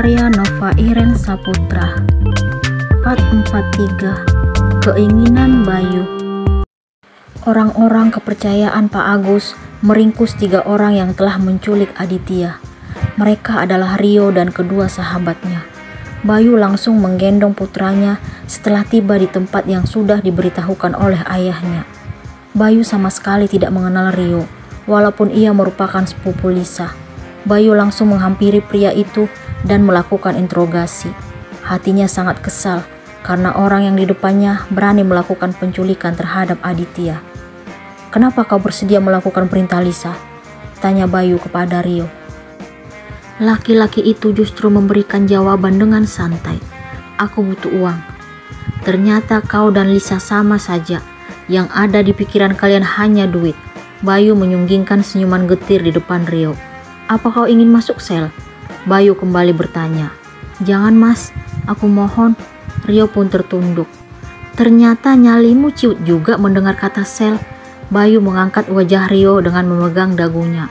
Karya Nova Iren Saputra. Part 43. Keinginan Bayu. Orang-orang kepercayaan Pak Agus meringkus 3 orang yang telah menculik Aditya. Mereka adalah Rio dan kedua sahabatnya. Bayu langsung menggendong putranya setelah tiba di tempat yang sudah diberitahukan oleh ayahnya. Bayu sama sekali tidak mengenal Rio, walaupun ia merupakan sepupu Lisa. Bayu langsung menghampiri pria itu dan melakukan interogasi. Hatinya sangat kesal karena orang yang di depannya berani melakukan penculikan terhadap Aditya. "Kenapa kau bersedia melakukan perintah Lisa?" tanya Bayu kepada Rio. Laki-laki itu justru memberikan jawaban dengan santai. "Aku butuh uang." "Ternyata kau dan Lisa sama saja. Yang ada di pikiran kalian hanya duit." Bayu menyunggingkan senyuman getir di depan Rio. "Apa kau ingin masuk sel?" Bayu kembali bertanya. "Jangan mas, aku mohon." Rio pun tertunduk. "Ternyata nyalimu ciut juga mendengar kata sel." Bayu mengangkat wajah Rio dengan memegang dagunya.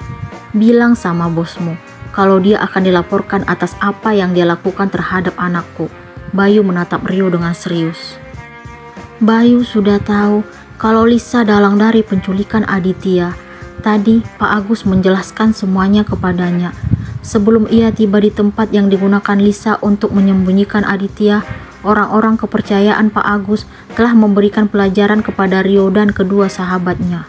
"Bilang sama bosmu kalau dia akan dilaporkan atas apa yang dia lakukan terhadap anakku." Bayu menatap Rio dengan serius. Bayu sudah tahu kalau Lisa dalang dari penculikan Aditya. Tadi Pak Agus menjelaskan semuanya kepadanya. Sebelum ia tiba di tempat yang digunakan Lisa untuk menyembunyikan Aditya, orang-orang kepercayaan Pak Agus telah memberikan pelajaran kepada Rio dan kedua sahabatnya.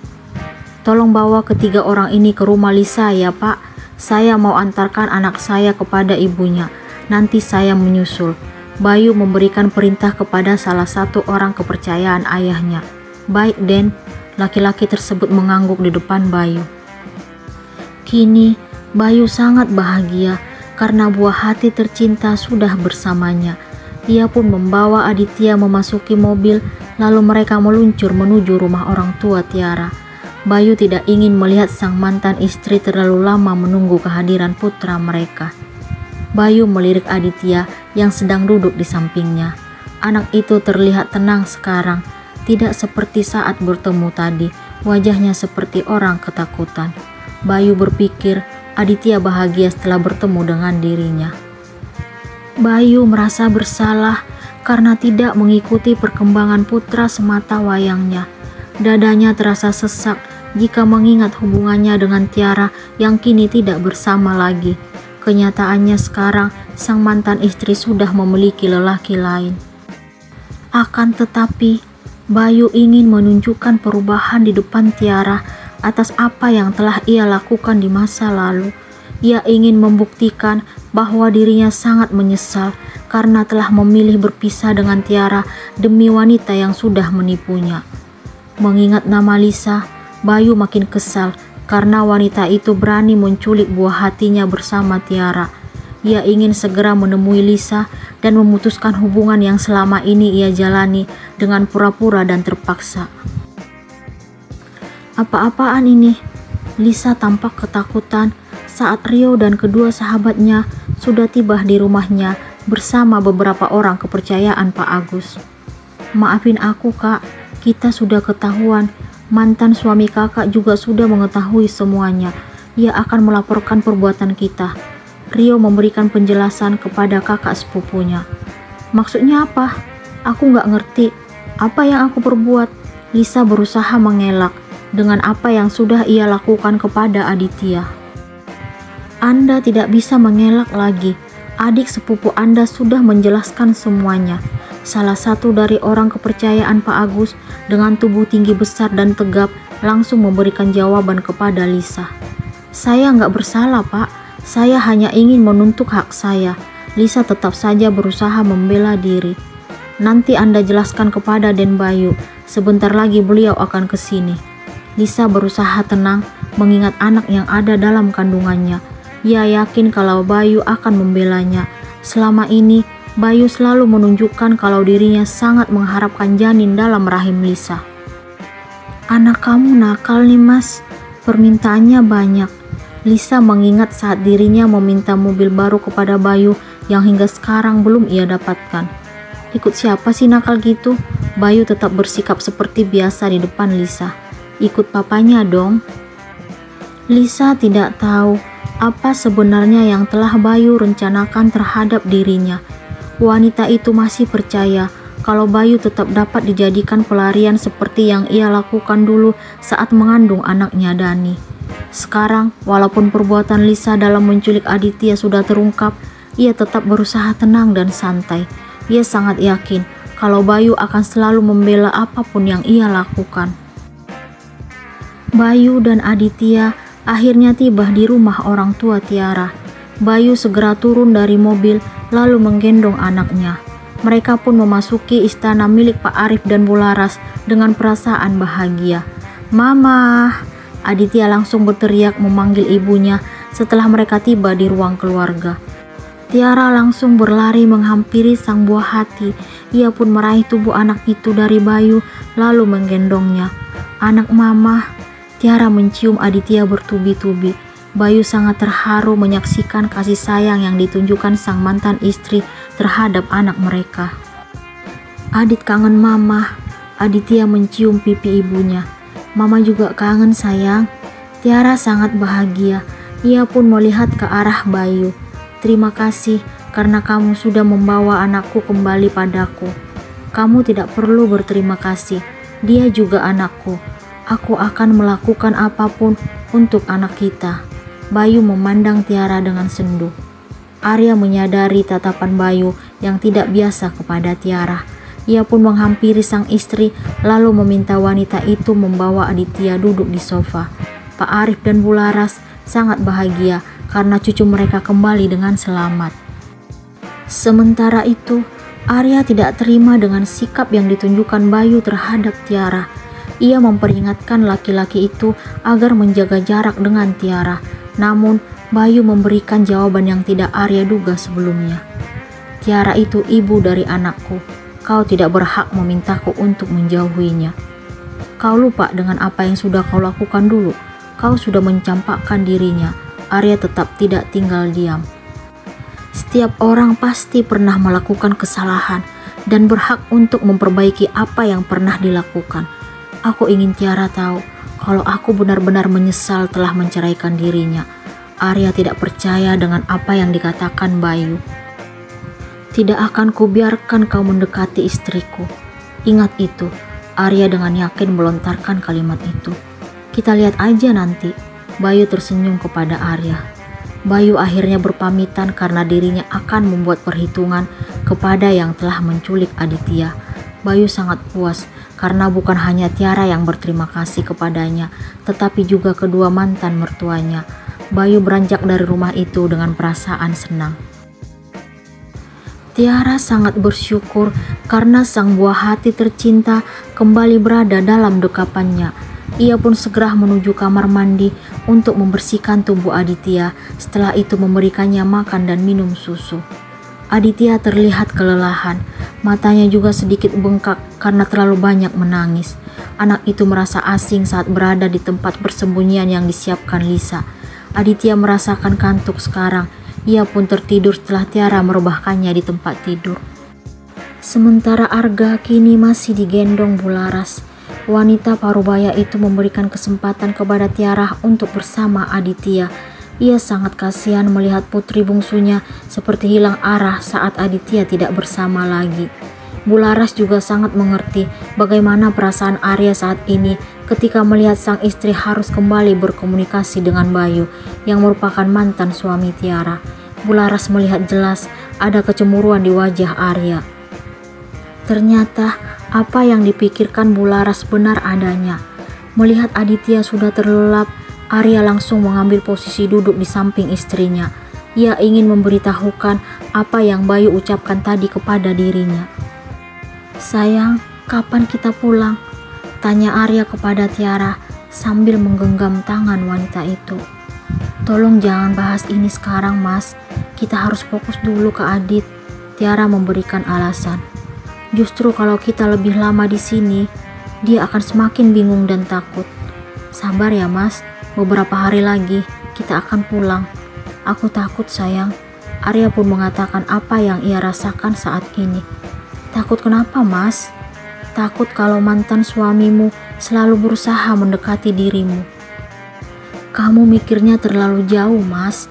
"Tolong bawa ketiga orang ini ke rumah Lisa ya Pak. Saya mau antarkan anak saya kepada ibunya. Nanti saya menyusul." Bayu memberikan perintah kepada salah satu orang kepercayaan ayahnya. "Baik Den." Laki-laki tersebut mengangguk di depan Bayu. Kini Bayu sangat bahagia karena buah hati tercinta sudah bersamanya. Ia pun membawa Aditya memasuki mobil, lalu mereka meluncur menuju rumah orang tua Tiara. Bayu tidak ingin melihat sang mantan istri terlalu lama menunggu kehadiran putra mereka. Bayu melirik Aditya yang sedang duduk di sampingnya. Anak itu terlihat tenang sekarang, tidak seperti saat bertemu tadi. Wajahnya seperti orang ketakutan. Bayu berpikir Aditya bahagia setelah bertemu dengan dirinya. Bayu merasa bersalah karena tidak mengikuti perkembangan putra semata wayangnya. Dadanya terasa sesak jika mengingat hubungannya dengan Tiara yang kini tidak bersama lagi. Kenyataannya sekarang sang mantan istri sudah memiliki lelaki lain. Akan tetapi Bayu ingin menunjukkan perubahan di depan Tiara atas apa yang telah ia lakukan di masa lalu. Ia ingin membuktikan bahwa dirinya sangat menyesal karena telah memilih berpisah dengan Tiara demi wanita yang sudah menipunya. Mengingat nama Lisa, Bayu makin kesal karena wanita itu berani menculik buah hatinya bersama Tiara. Ia ingin segera menemui Lisa dan memutuskan hubungan yang selama ini ia jalani dengan pura-pura dan terpaksa. "Apa-apaan ini?" Lisa tampak ketakutan saat Rio dan kedua sahabatnya sudah tiba di rumahnya bersama beberapa orang kepercayaan Pak Agus. "Maafin aku Kak, kita sudah ketahuan. Mantan suami kakak juga sudah mengetahui semuanya. Ia akan melaporkan perbuatan kita." Rio memberikan penjelasan kepada kakak sepupunya. "Maksudnya apa? Aku nggak ngerti. Apa yang aku perbuat?" Lisa berusaha mengelak dengan apa yang sudah ia lakukan kepada Aditya. "Anda tidak bisa mengelak lagi. Adik sepupu Anda sudah menjelaskan semuanya." Salah satu dari orang kepercayaan Pak Agus dengan tubuh tinggi besar dan tegap langsung memberikan jawaban kepada Lisa. "Saya nggak bersalah Pak. Saya hanya ingin menuntut hak saya." Lisa tetap saja berusaha membela diri. "Nanti Anda jelaskan kepada Den Bayu. Sebentar lagi beliau akan ke sini." Lisa berusaha tenang mengingat anak yang ada dalam kandungannya. Ia yakin kalau Bayu akan membelanya. Selama ini Bayu selalu menunjukkan kalau dirinya sangat mengharapkan janin dalam rahim Lisa. "Anak kamu nakal nih mas, permintaannya banyak." Lisa mengingat saat dirinya meminta mobil baru kepada Bayu yang hingga sekarang belum ia dapatkan. "Ikut siapa sih nakal gitu?" Bayu tetap bersikap seperti biasa di depan Lisa. "Ikut papanya dong." Lisa tidak tahu apa sebenarnya yang telah Bayu rencanakan terhadap dirinya. Wanita itu masih percaya kalau Bayu tetap dapat dijadikan pelarian seperti yang ia lakukan dulu saat mengandung anaknya Dani. Sekarang, walaupun perbuatan Lisa dalam menculik Aditya sudah terungkap, ia tetap berusaha tenang dan santai. Ia sangat yakin kalau Bayu akan selalu membela apapun yang ia lakukan. Bayu dan Aditya akhirnya tiba di rumah orang tua Tiara. Bayu segera turun dari mobil lalu menggendong anaknya. Mereka pun memasuki istana milik Pak Arif dan Bularas dengan perasaan bahagia. "Mama!" Aditya langsung berteriak memanggil ibunya setelah mereka tiba di ruang keluarga. Tiara langsung berlari menghampiri sang buah hati. Ia pun meraih tubuh anak itu dari Bayu lalu menggendongnya. "Anak mama." Tiara mencium Aditya bertubi-tubi. Bayu sangat terharu menyaksikan kasih sayang yang ditunjukkan sang mantan istri terhadap anak mereka. "Adit kangen mama." Aditya mencium pipi ibunya. "Mama juga kangen sayang." Tiara sangat bahagia. Ia pun melihat ke arah Bayu. "Terima kasih karena kamu sudah membawa anakku kembali padaku." "Kamu tidak perlu berterima kasih. Dia juga anakku. Aku akan melakukan apapun untuk anak kita." Bayu memandang Tiara dengan sendu. Arya menyadari tatapan Bayu yang tidak biasa kepada Tiara. Ia pun menghampiri sang istri lalu meminta wanita itu membawa Aditya duduk di sofa. Pak Arif dan Bularas sangat bahagia karena cucu mereka kembali dengan selamat. Sementara itu, Arya tidak terima dengan sikap yang ditunjukkan Bayu terhadap Tiara. Ia memperingatkan laki-laki itu agar menjaga jarak dengan Tiara. Namun, Bayu memberikan jawaban yang tidak Arya duga sebelumnya. "Tiara itu ibu dari anakku. Kau tidak berhak memintaku untuk menjauhinya. Kau lupa dengan apa yang sudah kau lakukan dulu. Kau sudah mencampakkan dirinya." Arya tetap tidak tinggal diam. Setiap orang pasti pernah melakukan kesalahan dan berhak untuk memperbaiki apa yang pernah dilakukan. Aku ingin Tiara tahu kalau aku benar-benar menyesal telah menceraikan dirinya. Arya tidak percaya dengan apa yang dikatakan Bayu. "Tidak akan kubiarkan kau mendekati istriku." Ingat itu, Arya dengan yakin melontarkan kalimat itu. "Kita lihat aja nanti." Bayu tersenyum kepada Arya. Bayu akhirnya berpamitan karena dirinya akan membuat perhitungan kepada yang telah menculik Aditya. Bayu sangat puas karena bukan hanya Tiara yang berterima kasih kepadanya, tetapi juga kedua mantan mertuanya. Bayu beranjak dari rumah itu dengan perasaan senang. Tiara sangat bersyukur karena sang buah hati tercinta kembali berada dalam dekapannya. Ia pun segera menuju kamar mandi untuk membersihkan tubuh Aditya, setelah itu memberikannya makan dan minum susu. Aditya terlihat kelelahan, matanya juga sedikit bengkak karena terlalu banyak menangis. Anak itu merasa asing saat berada di tempat persembunyian yang disiapkan Lisa. Aditya merasakan kantuk sekarang. Ia pun tertidur setelah Tiara merebahkannya di tempat tidur. Sementara Arga kini masih digendong Bularas. Wanita parubaya itu memberikan kesempatan kepada Tiara untuk bersama Aditya. Ia sangat kasihan melihat putri bungsunya seperti hilang arah saat Aditya tidak bersama lagi. Bularas juga sangat mengerti bagaimana perasaan Arya saat ini ketika melihat sang istri harus kembali berkomunikasi dengan Bayu yang merupakan mantan suami Tiara. Bularas melihat jelas ada kecemburuan di wajah Arya. Ternyata apa yang dipikirkan Bularas benar adanya. Melihat Aditya sudah terlelap, Arya langsung mengambil posisi duduk di samping istrinya. Ia ingin memberitahukan apa yang Bayu ucapkan tadi kepada dirinya. "Sayang, kapan kita pulang?" tanya Arya kepada Tiara sambil menggenggam tangan wanita itu. "Tolong jangan bahas ini sekarang, Mas. Kita harus fokus dulu ke Adit." Tiara memberikan alasan. "Justru kalau kita lebih lama di sini, dia akan semakin bingung dan takut." "Sabar ya, Mas. Beberapa hari lagi kita akan pulang." "Aku takut, sayang." Arya pun mengatakan apa yang ia rasakan saat ini. "Takut kenapa, Mas?" "Takut kalau mantan suamimu selalu berusaha mendekati dirimu." "Kamu mikirnya terlalu jauh, Mas.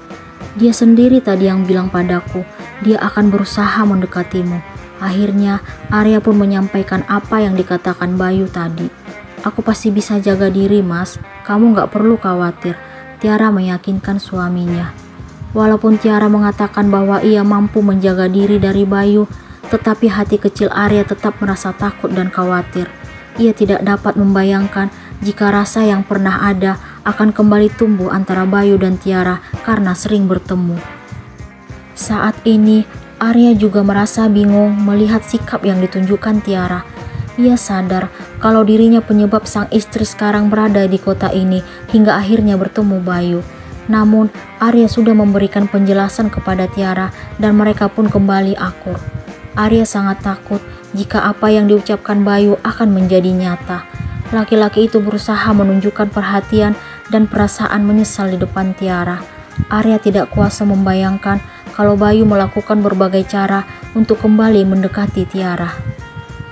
Dia sendiri tadi yang bilang padaku, dia akan berusaha mendekatimu. Akhirnya, Arya pun menyampaikan apa yang dikatakan Bayu tadi. Aku pasti bisa jaga diri, Mas. Kamu gak perlu khawatir. Tiara meyakinkan suaminya. Walaupun Tiara mengatakan bahwa ia mampu menjaga diri dari Bayu, tetapi hati kecil Arya tetap merasa takut dan khawatir. Ia tidak dapat membayangkan jika rasa yang pernah ada akan kembali tumbuh antara Bayu dan Tiara karena sering bertemu. Saat ini, Arya juga merasa bingung melihat sikap yang ditunjukkan Tiara. Ia sadar kalau dirinya penyebab sang istri sekarang berada di kota ini hingga akhirnya bertemu Bayu. Namun, Arya sudah memberikan penjelasan kepada Tiara dan mereka pun kembali akur. Arya sangat takut jika apa yang diucapkan Bayu akan menjadi nyata. Laki-laki itu berusaha menunjukkan perhatian dan perasaan menyesal di depan Tiara. Arya tidak kuasa membayangkan kalau Bayu melakukan berbagai cara untuk kembali mendekati Tiara.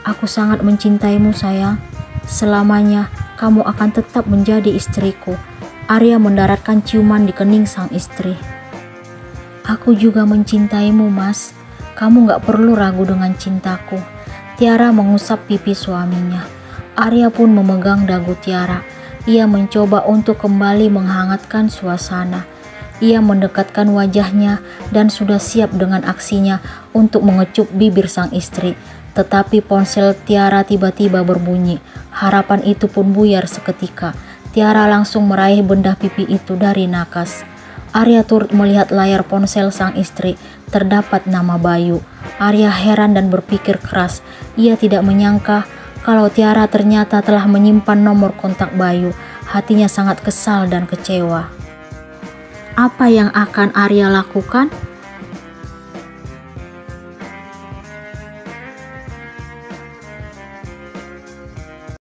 Aku sangat mencintaimu, sayang. Selamanya kamu akan tetap menjadi istriku. Arya mendaratkan ciuman di kening sang istri. Aku juga mencintaimu, Mas. Kamu gak perlu ragu dengan cintaku. Tiara mengusap pipi suaminya. Arya pun memegang dagu Tiara. Ia mencoba untuk kembali menghangatkan suasana. Ia mendekatkan wajahnya dan sudah siap dengan aksinya untuk mengecup bibir sang istri. Tetapi ponsel Tiara tiba-tiba berbunyi. Harapan itu pun buyar seketika. Tiara langsung meraih benda pipi itu dari nakas. Arya turut melihat layar ponsel sang istri. Terdapat nama Bayu. Arya heran dan berpikir keras. Ia tidak menyangka kalau Tiara ternyata telah menyimpan nomor kontak Bayu. Hatinya sangat kesal dan kecewa. Apa yang akan Arya lakukan?